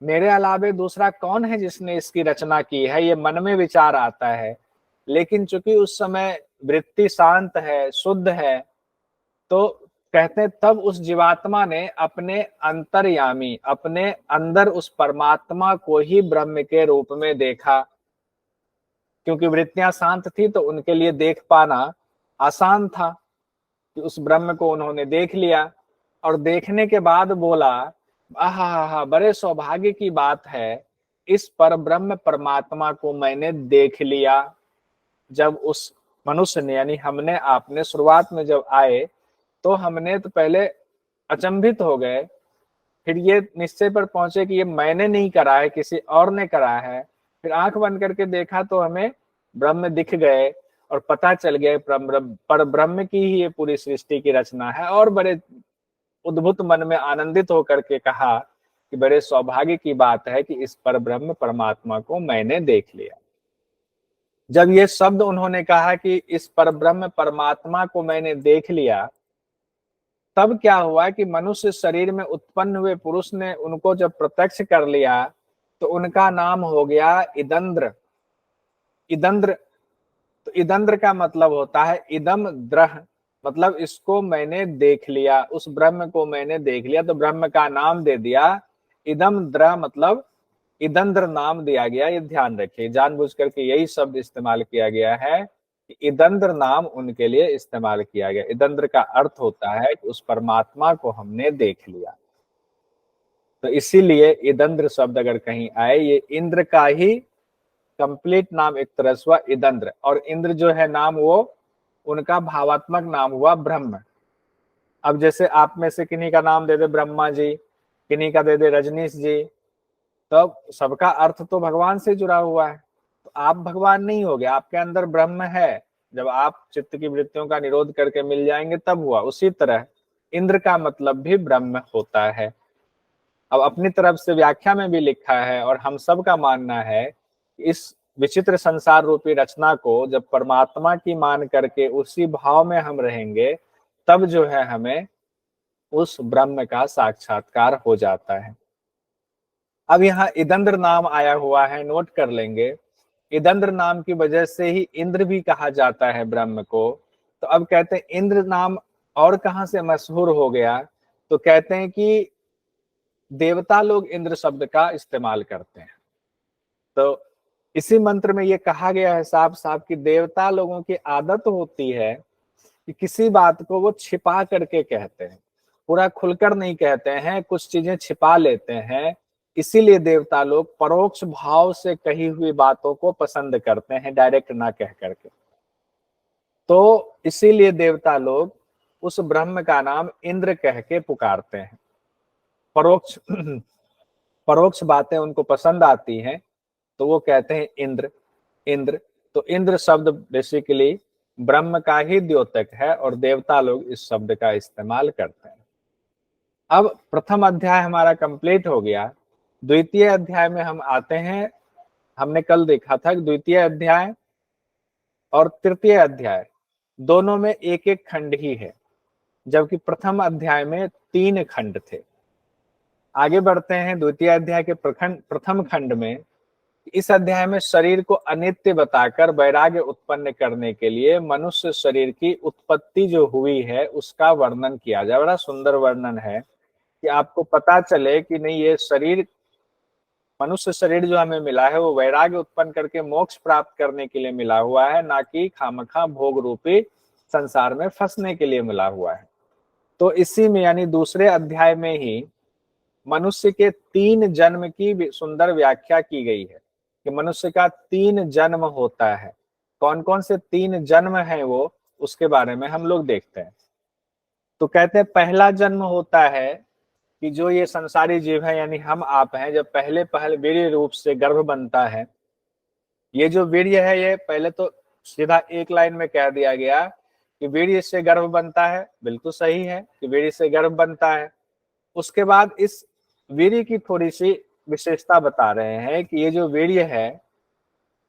मेरे अलावे दूसरा कौन है जिसने इसकी रचना की है, ये मन में विचार आता है। लेकिन चूंकि उस समय वृत्ति शांत है, शुद्ध है, तो कहते हैं तब उस जीवात्मा ने अपने अंतर्यामी, अपने अंदर उस परमात्मा को ही ब्रह्म के रूप में देखा। क्योंकि वृत्तियां शांत थी तो उनके लिए देख पाना आसान था, कि उस ब्रह्म को उन्होंने देख लिया। और देखने के बाद बोला, आहा बड़े सौभाग्य की बात है, इस पर ब्रह्म परमात्मा को मैंने देख लिया। जब उस मनुष्य ने यानी हमने आपने शुरुआत में जब आए तो हमने तो पहले अचंभित हो गए, फिर ये निश्चय पर पहुंचे कि ये मैंने नहीं करा है, किसी और ने करा है। फिर आंख बंद करके देखा तो हमें ब्रह्म दिख गए और पता चल गया पर ब्रह्म की ही ये पूरी सृष्टि की रचना है। और बड़े उद्भुत मन में आनंदित होकर के कहा कि बड़े सौभाग्य की बात है कि इस पर ब्रह्म परमात्मा को मैंने देख लिया। जब ये शब्द उन्होंने कहा कि इस पर ब्रह्म परमात्मा को मैंने देख लिया, तब क्या हुआ कि मनुष्य शरीर में उत्पन्न हुए पुरुष ने उनको जब प्रत्यक्ष कर लिया तो उनका नाम हो गया इदंद्र। इदंद्र, तो इदंद्र का मतलब होता है इदम द्रह, मतलब इसको मैंने देख लिया, उस ब्रह्म को मैंने देख लिया, तो ब्रह्म का नाम दे दिया इदम द्रह, मतलब इदंद्र नाम दिया गया। ये ध्यान रखिए, जानबूझ करके यही शब्द इस्तेमाल किया गया है कि इदंद्र नाम उनके लिए इस्तेमाल किया गया। इदंद्र का अर्थ होता है कि उस परमात्मा को हमने देख लिया। तो इसीलिए इदंद्र शब्द अगर कहीं आए, ये इंद्र का ही कंप्लीट नाम एक तरह से हुआ इदंद्र, और इंद्र जो है नाम वो उनका भावात्मक नाम हुआ ब्रह्म। अब जैसे आप में से किन्हीं का नाम दे दे ब्रह्मा जी, किन्हीं का दे दे रजनीश जी, तो सबका अर्थ तो भगवान से जुड़ा हुआ है। तो आप भगवान नहीं हो गए, आपके अंदर ब्रह्म है। जब आप चित्त की वृत्तियों का निरोध करके मिल जाएंगे तब हुआ। उसी तरह इंद्र का मतलब भी ब्रह्म होता है। अब अपनी तरफ से व्याख्या में भी लिखा है और हम सब का मानना है कि इस विचित्र संसार रूपी रचना को जब परमात्मा की मान करके उसी भाव में हम रहेंगे तब जो है हमें उस ब्रह्म का साक्षात्कार हो जाता है। अब यहाँ इदंद्र नाम आया हुआ है, नोट कर लेंगे। इदंद्र नाम की वजह से ही इंद्र भी कहा जाता है ब्रह्म को। तो अब कहते हैं इंद्र नाम और कहां से मशहूर हो गया, तो कहते हैं कि देवता लोग इंद्र शब्द का इस्तेमाल करते हैं। तो इसी मंत्र में ये कहा गया है साफ साफ कि देवता लोगों की आदत होती है कि किसी बात को वो छिपा करके कहते हैं, पूरा खुलकर नहीं कहते हैं, कुछ चीजें छिपा लेते हैं। इसीलिए देवता लोग परोक्ष भाव से कही हुई बातों को पसंद करते हैं, डायरेक्ट ना कह करके। तो इसीलिए देवता लोग उस ब्रह्म का नाम इंद्र कह के पुकारते हैं। परोक्ष परोक्ष बातें उनको पसंद आती हैं तो वो कहते हैं इंद्र इंद्र। तो इंद्र शब्द बेसिकली ब्रह्म का ही द्योतक है और देवता लोग इस शब्द का इस्तेमाल करते हैं। अब प्रथम अध्याय हमारा कंप्लीट हो गया। द्वितीय अध्याय में हम आते हैं। हमने कल देखा था कि द्वितीय अध्याय और तृतीय अध्याय दोनों में एक एक खंड ही है, जबकि प्रथम अध्याय में 3 खंड थे। आगे बढ़ते हैं द्वितीय अध्याय के प्रथम खंड में। इस अध्याय में शरीर को अनित्य बताकर वैराग्य उत्पन्न करने के लिए मनुष्य शरीर की उत्पत्ति जो हुई है उसका वर्णन किया जाए। बड़ा सुंदर वर्णन है कि आपको पता चले कि नहीं, ये शरीर, मनुष्य शरीर जो हमें मिला है वो वैराग्य उत्पन्न करके मोक्ष प्राप्त करने के लिए मिला हुआ है, ना कि खामखा भोग रूपी संसार में फंसने के लिए मिला हुआ है। तो इसी में यानी दूसरे अध्याय में ही मनुष्य के 3 जन्म की सुंदर व्याख्या की गई है कि मनुष्य का 3 जन्म होता है। कौन कौन से 3 जन्म हैं वो, उसके बारे में हम लोग देखते हैं। तो कहते हैं पहला जन्म होता है कि जो ये संसारी जीव है यानी हम आप हैं, जब पहले वीर्य रूप से गर्भ बनता है। ये जो वीर्य है ये पहले तो सीधा एक लाइन में कह दिया गया कि वीर्य से गर्भ बनता है, बिल्कुल सही है कि वीर्य से गर्भ बनता है। उसके बाद इस वीर्य की थोड़ी सी विशेषता बता रहे हैं कि ये जो वीर्य है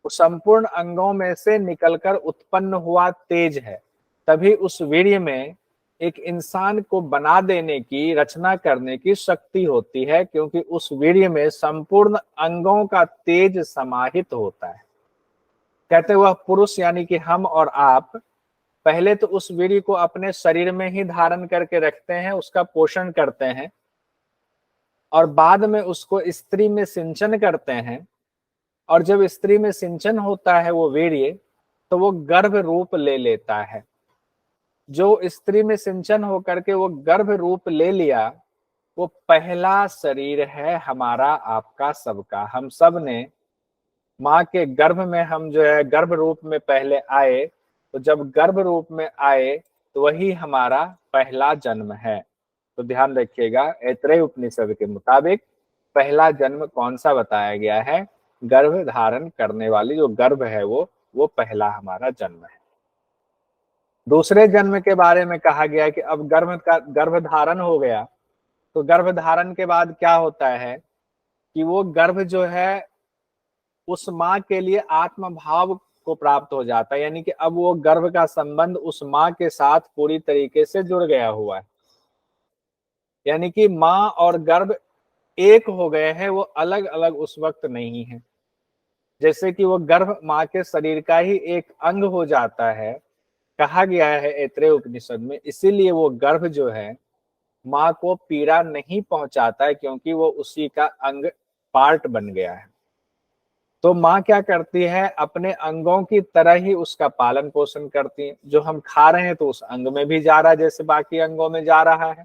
वो संपूर्ण अंगों में से निकलकर उत्पन्न हुआ तेज है। तभी उस वीर्य में एक इंसान को बना देने की, रचना करने की शक्ति होती है, क्योंकि उस वीर्य में संपूर्ण अंगों का तेज समाहित होता है। कहते वह पुरुष यानी कि हम और आप पहले तो उस वीर्य को अपने शरीर में ही धारण करके रखते हैं, उसका पोषण करते हैं, और बाद में उसको स्त्री में सिंचन करते हैं। और जब स्त्री में सिंचन होता है वो वीर्य, तो वो गर्भ रूप ले लेता है। जो स्त्री में सिंचन होकर के वो गर्भ रूप ले लिया, वो पहला शरीर है हमारा, आपका, सबका। हम सब ने माँ के गर्भ में, हम जो है गर्भ रूप में पहले आए, तो जब गर्भ रूप में आए तो वही हमारा पहला जन्म है। तो ध्यान रखिएगा, ऐतरेय उपनिषद के मुताबिक पहला जन्म कौन सा बताया गया है? गर्भ धारण करने वाली जो गर्भ है वो पहला हमारा जन्म है। दूसरे जन्म के बारे में कहा गया कि अब गर्भ धारण हो गया, तो गर्भ धारण के बाद क्या होता है कि वो गर्भ जो है उस माँ के लिए आत्म भाव को प्राप्त हो जाता है, यानी कि अब वो गर्भ का संबंध उस माँ के साथ पूरी तरीके से जुड़ गया हुआ है। यानी कि माँ और गर्भ एक हो गए हैं, वो अलग अलग उस वक्त नहीं है। जैसे कि वो गर्भ माँ के शरीर का ही एक अंग हो जाता है, कहा गया है ऐतरेय उपनिषद में। इसीलिए वो गर्भ जो है माँ को पीड़ा नहीं पहुंचाता है, क्योंकि वो उसी का अंग, पार्ट बन गया है। तो माँ क्या करती है? अपने अंगों की तरह ही उसका पालन पोषण करती है। जो हम खा रहे हैं तो उस अंग में भी जा रहा है जैसे बाकी अंगों में जा रहा है।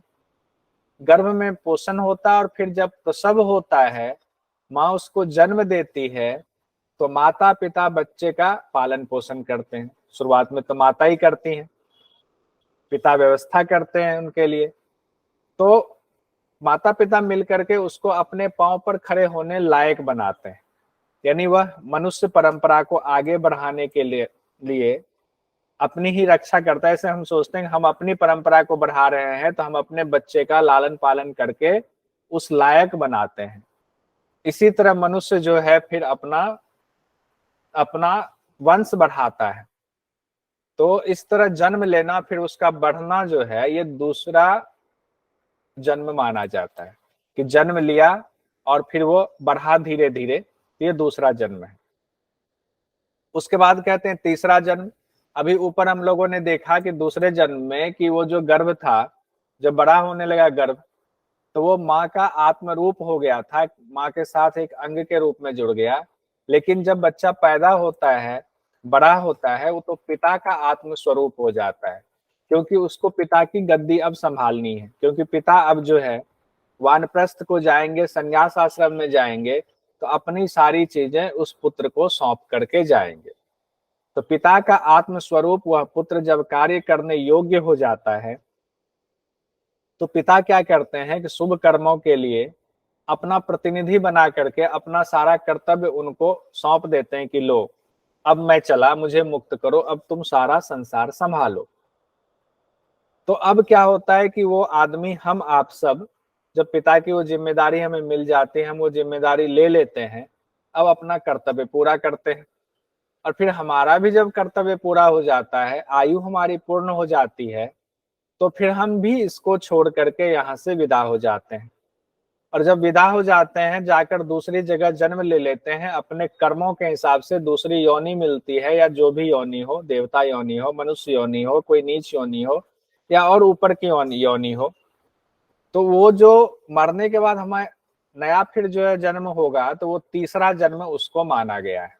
गर्भ में पोषण होता है और फिर जब प्रसव होता है, माँ उसको जन्म देती है, तो माता पिता बच्चे का पालन पोषण करते हैं। शुरुआत में तो माता ही करती हैं, पिता व्यवस्था करते हैं उनके लिए। तो माता पिता मिलकर के उसको अपने पांव पर खड़े होने लायक बनाते हैं, यानी वह मनुष्य परंपरा को आगे बढ़ाने के लिए अपनी ही रक्षा करता है। ऐसे हम सोचते हैं हम अपनी परंपरा को बढ़ा रहे हैं तो हम अपने बच्चे का लालन पालन करके उस लायक बनाते हैं। इसी तरह मनुष्य जो है फिर अपना अपना वंश बढ़ाता है। तो इस तरह जन्म लेना फिर उसका बढ़ना जो है ये दूसरा जन्म माना जाता है, कि जन्म लिया और फिर वो बढ़ा धीरे धीरे, ये दूसरा जन्म है। उसके बाद कहते हैं तीसरा जन्म। अभी ऊपर हम लोगों ने देखा कि दूसरे जन्म में कि वो जो गर्भ था, जब बड़ा होने लगा गर्भ, तो वो माँ का आत्म रूप हो गया था, माँ के साथ एक अंग के रूप में जुड़ गया। लेकिन जब बच्चा पैदा होता है, बड़ा होता है, वो तो पिता का आत्म स्वरूप हो जाता है, क्योंकि उसको पिता की गद्दी अब संभालनी है। क्योंकि पिता अब जो है वानप्रस्थ को जाएंगे, संन्यास आश्रम में जाएंगे, तो अपनी सारी चीजें उस पुत्र को सौंप करके जाएंगे। तो पिता का आत्म स्वरूप वह पुत्र जब कार्य करने योग्य हो जाता है, तो पिता क्या करते हैं कि शुभ कर्मों के लिए अपना प्रतिनिधि बना करके अपना सारा कर्तव्य उनको सौंप देते हैं कि लो अब मैं चला, मुझे मुक्त करो, अब तुम सारा संसार संभालो। तो अब क्या होता है कि वो आदमी, हम आप सब, जब पिता की वो जिम्मेदारी हमें मिल जाती है, हम वो जिम्मेदारी ले लेते हैं, अब अपना कर्तव्य पूरा करते हैं। और फिर हमारा भी जब कर्तव्य पूरा हो जाता है, आयु हमारी पूर्ण हो जाती है, तो फिर हम भी इसको छोड़ करके यहाँ से विदा हो जाते हैं। और जब विदा हो जाते हैं, जाकर दूसरी जगह जन्म ले लेते हैं, अपने कर्मों के हिसाब से दूसरी योनि मिलती है, या जो भी योनि हो, देवता योनि हो, मनुष्य योनि हो, कोई नीच योनि हो, या और ऊपर की योनि हो। तो वो जो मरने के बाद हमें नया फिर जो है जन्म होगा, तो वो तीसरा जन्म उसको माना गया है।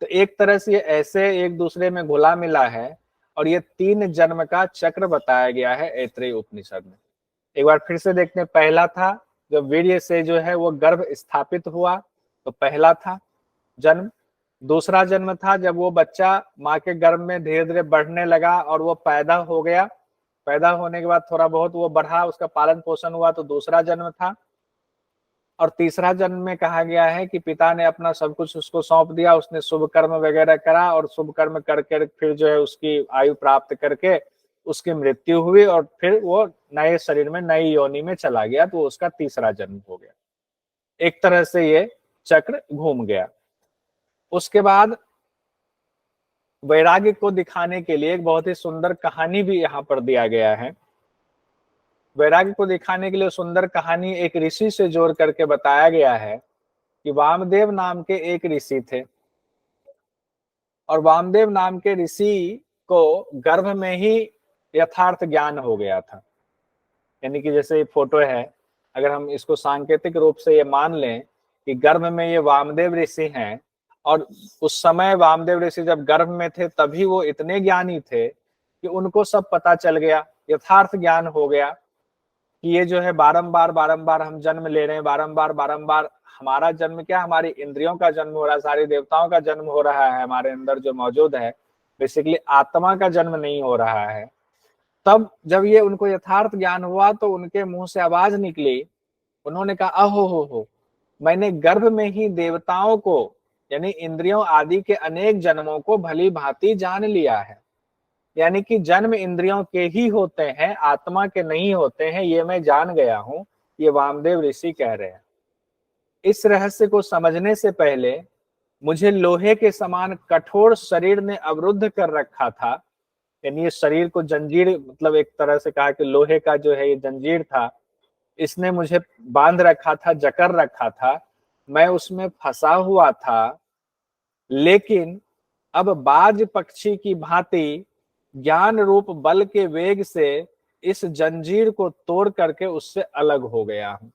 तो एक तरह से ये ऐसे एक दूसरे में घुला मिला है, और ये 3 जन्म का चक्र बताया गया है ऐत्रेय उपनिषद में। एक बार फिर से देखते हैं। पहला था जब वीर्य से जो है वो गर्भ स्थापित हुआ, तो पहला था जन्म। दूसरा जन्म था जब वो बच्चा माँ के गर्भ में धीरे धीरे बढ़ने लगा और वो पैदा हो गया, पैदा होने के बाद थोड़ा बहुत वो बढ़ा, उसका पालन पोषण हुआ, तो दूसरा जन्म था। और तीसरा जन्म में कहा गया है कि पिता ने अपना सब कुछ उसको सौंप दिया, उसने शुभ कर्म वगैरह करा, और शुभ कर्म करके फिर जो है उसकी आयु प्राप्त करके उसकी मृत्यु हुई, और फिर वो नए शरीर में नई योनि में चला गया, तो उसका तीसरा जन्म हो गया। एक तरह से ये चक्र घूम गया। उसके बाद वैराग्य को दिखाने के लिए एक बहुत ही सुंदर कहानी भी यहाँ पर दिया गया है। वैराग्य को दिखाने के लिए सुंदर कहानी एक ऋषि से जोड़ करके बताया गया है कि वामदेव नाम के एक ऋषि थे, और वामदेव नाम के ऋषि को गर्भ में ही यथार्थ ज्ञान हो गया था। यानी कि जैसे ये फोटो है, अगर हम इसको सांकेतिक रूप से ये मान लें कि गर्भ में ये वामदेव ऋषि हैं, और उस समय वामदेव ऋषि जब गर्भ में थे तभी वो इतने ज्ञानी थे कि उनको सब पता चल गया, यथार्थ ज्ञान हो गया कि ये जो है बारंबार बारंबार हम जन्म ले रहे हैं, बारंबार बारंबार हमारा जन्म क्या, हमारी इंद्रियों का जन्म हो रहा है, सारी देवताओं का जन्म हो रहा है, हमारे अंदर जो मौजूद है, बेसिकली आत्मा का जन्म नहीं हो रहा है। तब जब ये उनको यथार्थ ज्ञान हुआ तो उनके मुंह से आवाज निकली, उन्होंने कहा अहो हो, मैंने गर्भ में ही देवताओं को, यानी इंद्रियों आदि के अनेक जन्मों को भली भांति जान लिया है। यानी कि जन्म इंद्रियों के ही होते हैं, आत्मा के नहीं होते हैं, ये मैं जान गया हूं, ये वामदेव ऋषि कह रहे हैं। इस रहस्य को समझने से पहले मुझे लोहे के समान कठोर शरीर ने अवरुद्ध कर रखा था। यानी ये शरीर को जंजीर, मतलब एक तरह से कहा कि लोहे का जो है ये जंजीर था, इसने मुझे बांध रखा था, जकड़ रखा था, मैं उसमें फंसा हुआ था। लेकिन अब बाज पक्षी की भांति ज्ञान रूप बल के वेग से इस जंजीर को तोड़ करके उससे अलग हो गया हूं।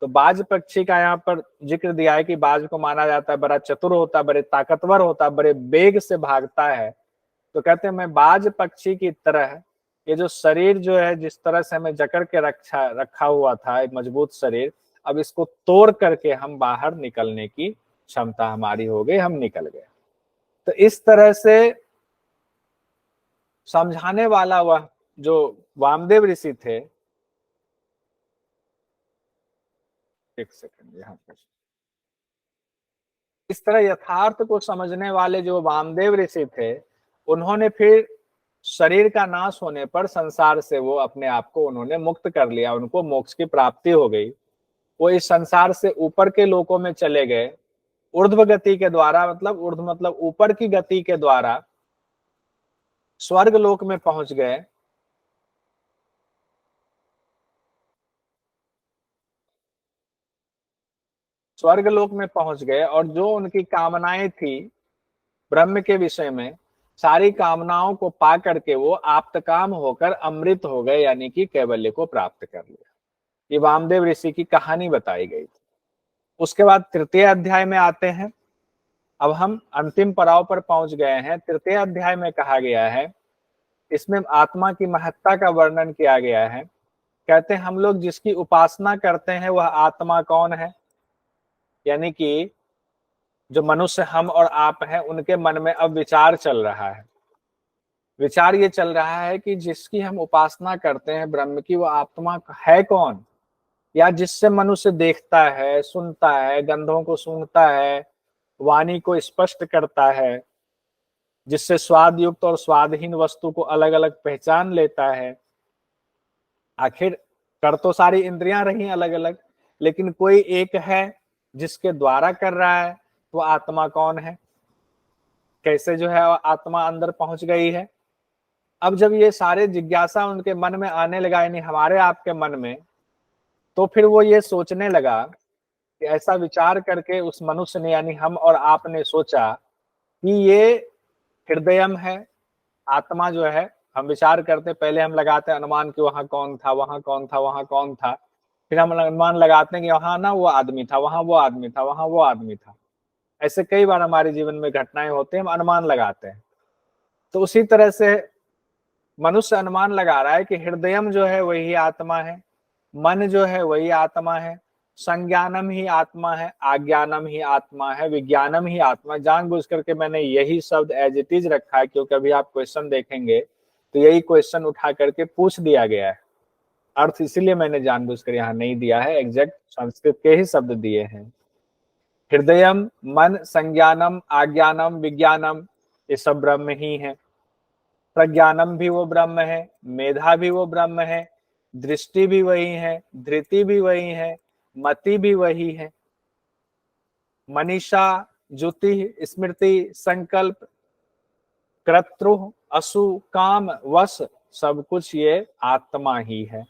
तो बाज पक्षी का यहाँ पर जिक्र दिया है कि बाज को माना जाता है बड़ा चतुर होता है, बड़े ताकतवर होता है, बड़े वेग से भागता है। तो कहते हैं मैं बाज पक्षी की तरह, ये जो शरीर जो है जिस तरह से हमें जकड़ के रखा हुआ था, एक मजबूत शरीर, अब इसको तोड़ करके हम बाहर निकलने की क्षमता हमारी हो गई, हम निकल गए। तो इस तरह से समझाने वाला वह जो वामदेव ऋषि थे, एक सेकंड यहाँ पर, इस तरह यथार्थ को समझने वाले जो वामदेव ऋषि थे, उन्होंने फिर शरीर का नाश होने पर संसार से वो अपने आप को उन्होंने मुक्त कर लिया, उनको मोक्ष की प्राप्ति हो गई। वो इस संसार से ऊपर के लोकों में चले गए, ऊर्ध्व गति के द्वारा, मतलब ऊर्ध्व मतलब ऊपर की गति के द्वारा स्वर्ग लोक में पहुंच गए। स्वर्ग लोक में पहुंच गए और जो उनकी कामनाएं थी ब्रह्म के विषय में, सारी कामनाओं को पा करके वो आप्तकाम होकर अमृत हो गए, यानी कि कैवल्य को प्राप्त कर लिया। ये वामदेव ऋषि की कहानी बताई गई थी। उसके बाद तृतीय अध्याय में आते हैं। अब हम अंतिम पड़ाव पर पहुंच गए हैं। तृतीय अध्याय में कहा गया है, इसमें आत्मा की महत्ता का वर्णन किया गया है। कहते हैं हम लोग जिसकी उपासना करते हैं वह आत्मा कौन है, यानी कि जो मनुष्य हम और आप हैं, उनके मन में अब विचार चल रहा है। विचार ये चल रहा है कि जिसकी हम उपासना करते हैं ब्रह्म की, वो आत्मा है कौन, या जिससे मनुष्य देखता है, सुनता है, गंधों को सूंघता है, वाणी को स्पष्ट करता है, जिससे स्वाद युक्त और स्वादहीन वस्तु को अलग अलग पहचान लेता है। आखिर कर तो सारी इंद्रियां रही अलग अलग, लेकिन कोई एक है जिसके द्वारा कर रहा है। वो आत्मा कौन है, कैसे जो है आत्मा अंदर पहुंच गई है। अब जब ये सारे जिज्ञासा उनके मन में आने लगा, यानी हमारे आपके मन में, तो फिर वो ये सोचने लगा कि ऐसा विचार करके उस मनुष्य ने, यानी हम और आपने सोचा कि ये हृदयम है, आत्मा जो है। हम विचार करते, पहले हम लगाते हैं अनुमान कि वहां कौन था, वहां कौन था, वहां कौन था। फिर हम अनुमान लगाते हैं कि वहां ना वो आदमी था, वहां वो आदमी था, वहां वो आदमी था। ऐसे कई बार हमारे जीवन में घटनाएं होती हैं, हम अनुमान लगाते हैं। तो उसी तरह से मनुष्य अनुमान लगा रहा है कि हृदयम जो है वही आत्मा है, मन जो है वही आत्मा है, संज्ञानम ही आत्मा है, आज्ञानम ही आत्मा है, विज्ञानम ही आत्मा। जानबूझ करके मैंने यही शब्द एज इट इज रखा है, क्योंकि अभी आप क्वेश्चन देखेंगे तो यही क्वेश्चन उठा करके पूछ दिया गया है। अर्थ इसीलिए मैंने जानबूझ कर यहाँ नहीं दिया है, एग्जैक्ट संस्कृत के ही शब्द दिए हैं। हृदयम, मन, संज्ञानम, आज्ञानम, विज्ञानम, ये सब ब्रह्म ही है। प्रज्ञानम भी वो ब्रह्म है, मेधा भी वो ब्रह्म है, दृष्टि भी वही है, धृति भी वही है, मति भी वही है, मनीषा, ज्योति, स्मृति, संकल्प, कर्तृ, असु, काम, वश, सब कुछ ये आत्मा ही है।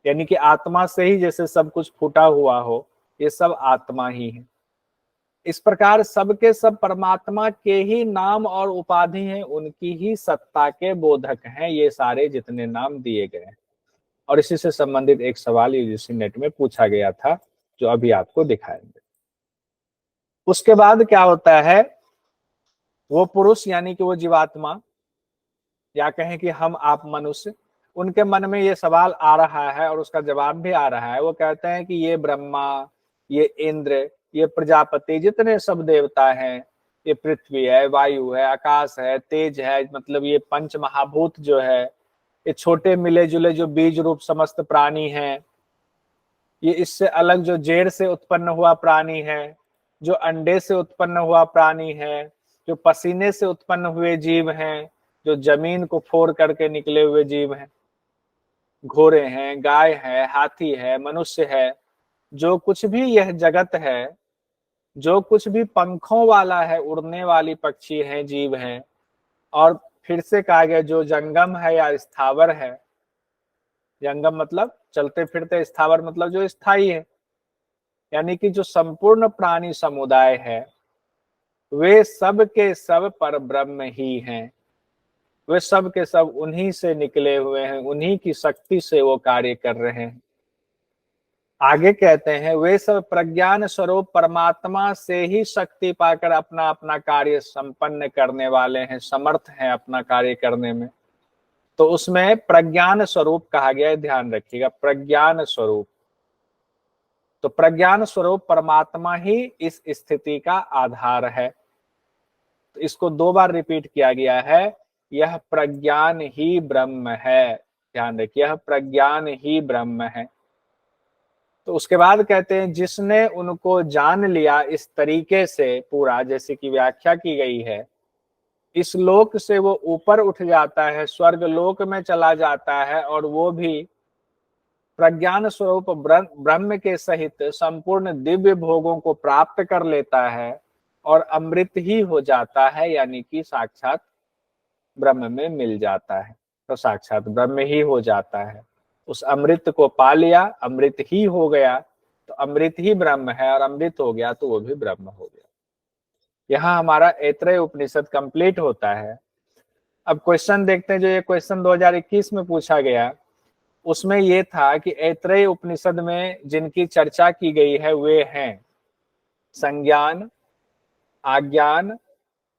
यानी कि आत्मा से ही जैसे सब कुछ फूटा हुआ हो, ये सब आत्मा ही है। इस प्रकार सबके सब परमात्मा के ही नाम और उपाधि हैं, उनकी ही सत्ता के बोधक हैं ये सारे जितने नाम दिए गए हैं। और इसी से संबंधित एक सवाल यूजीसी नेट में पूछा गया था, जो अभी आपको दिखाएंगे। उसके बाद क्या होता है, वो पुरुष यानी कि वो जीवात्मा, या कहें कि हम आप मनुष्य, उनके मन में ये सवाल आ रहा है और उसका जवाब भी आ रहा है। वो कहते हैं कि ये ब्रह्मा, ये इंद्र, ये प्रजापति, जितने सब देवता हैं, ये पृथ्वी है, वायु है, आकाश है, तेज है, मतलब ये पंच महाभूत जो है, ये छोटे मिले जुले जो बीज रूप समस्त प्राणी हैं, ये इससे अलग जो जेड़ से उत्पन्न हुआ प्राणी है, जो अंडे से उत्पन्न हुआ प्राणी है, जो पसीने से उत्पन्न हुए जीव हैं, जो जमीन को फोड़ करके निकले हुए जीव हैं, घोड़े हैं, गाय है, हाथी है, मनुष्य है, जो कुछ भी यह जगत है, जो कुछ भी पंखों वाला है, उड़ने वाली पक्षी है, जीव है, और फिर से कहा गया जो जंगम है या स्थावर है। जंगम मतलब चलते फिरते, स्थावर मतलब जो स्थायी है। यानी कि जो संपूर्ण प्राणी समुदाय है, वे सब के सब पर ब्रह्म ही हैं। वे सब के सब उन्हीं से निकले हुए हैं, उन्हीं की शक्ति से वो कार्य कर रहे हैं। आगे कहते हैं वे सब प्रज्ञान स्वरूप परमात्मा से ही शक्ति पाकर अपना अपना कार्य संपन्न करने वाले हैं, समर्थ हैं अपना कार्य करने में। तो उसमें प्रज्ञान स्वरूप कहा गया है, ध्यान रखिएगा, प्रज्ञान स्वरूप। तो प्रज्ञान स्वरूप परमात्मा ही इस स्थिति का आधार है। तो इसको 2 बार रिपीट किया गया है, यह प्रज्ञान ही ब्रह्म है। ध्यान रखिए, यह प्रज्ञान ही ब्रह्म है। तो उसके बाद कहते हैं जिसने उनको जान लिया इस तरीके से पूरा, जैसे कि व्याख्या की गई है, इस लोक से वो ऊपर उठ जाता है, स्वर्ग लोक में चला जाता है, और वो भी प्रज्ञान स्वरूप ब्रह्म के सहित संपूर्ण दिव्य भोगों को प्राप्त कर लेता है और अमृत ही हो जाता है, यानी कि साक्षात ब्रह्म में मिल जाता है। तो साक्षात ब्रह्म ही हो जाता है। उस अमृत को पा लिया, अमृत ही हो गया, तो अमृत ही ब्रह्म है, और अमृत हो गया तो वो भी ब्रह्म हो गया। यहाँ हमारा ऐतरेय उपनिषद कंप्लीट होता है। अब क्वेश्चन देखते हैं, जो ये क्वेश्चन 2021 में पूछा गया, उसमें ये था कि ऐतरेय उपनिषद में जिनकी चर्चा की गई है वे हैं संज्ञान, आज्ञान,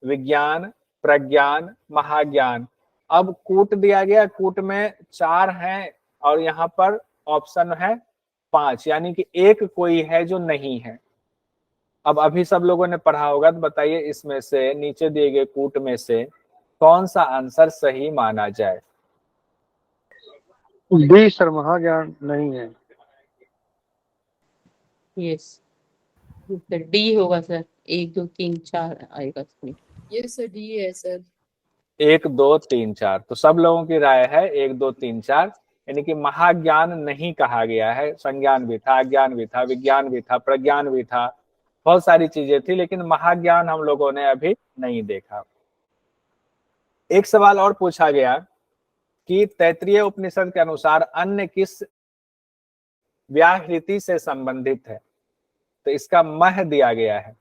विज्ञान, प्रज्ञान, महाज्ञान। अब कूट दिया गया, कूट में 4 हैं और यहाँ पर ऑप्शन है 5, यानी कि एक कोई है जो नहीं है। अब अभी सब लोगों ने पढ़ा होगा, तो बताइए इसमें से, नीचे दिए गए कूट में से कौन सा आंसर सही माना जाए। डी सर, महाज्ञान नहीं है। यस सर, डी होगा सर। 1 2 3 4 आएगा इसमें। यस सर, डी है सर। 1 2 3 4, तो सब लोगों की राय है 1 2 3 4, यानी कि महाज्ञान नहीं कहा गया है। संज्ञान भी था, अज्ञान भी था, विज्ञान भी था, प्रज्ञान भी था, बहुत सारी चीजें थी, लेकिन महाज्ञान हम लोगों ने अभी नहीं देखा। एक सवाल और पूछा गया कि तैत्तिरीय उपनिषद के अनुसार अन्य किस व्याहृति से संबंधित है। तो इसका मह दिया गया है।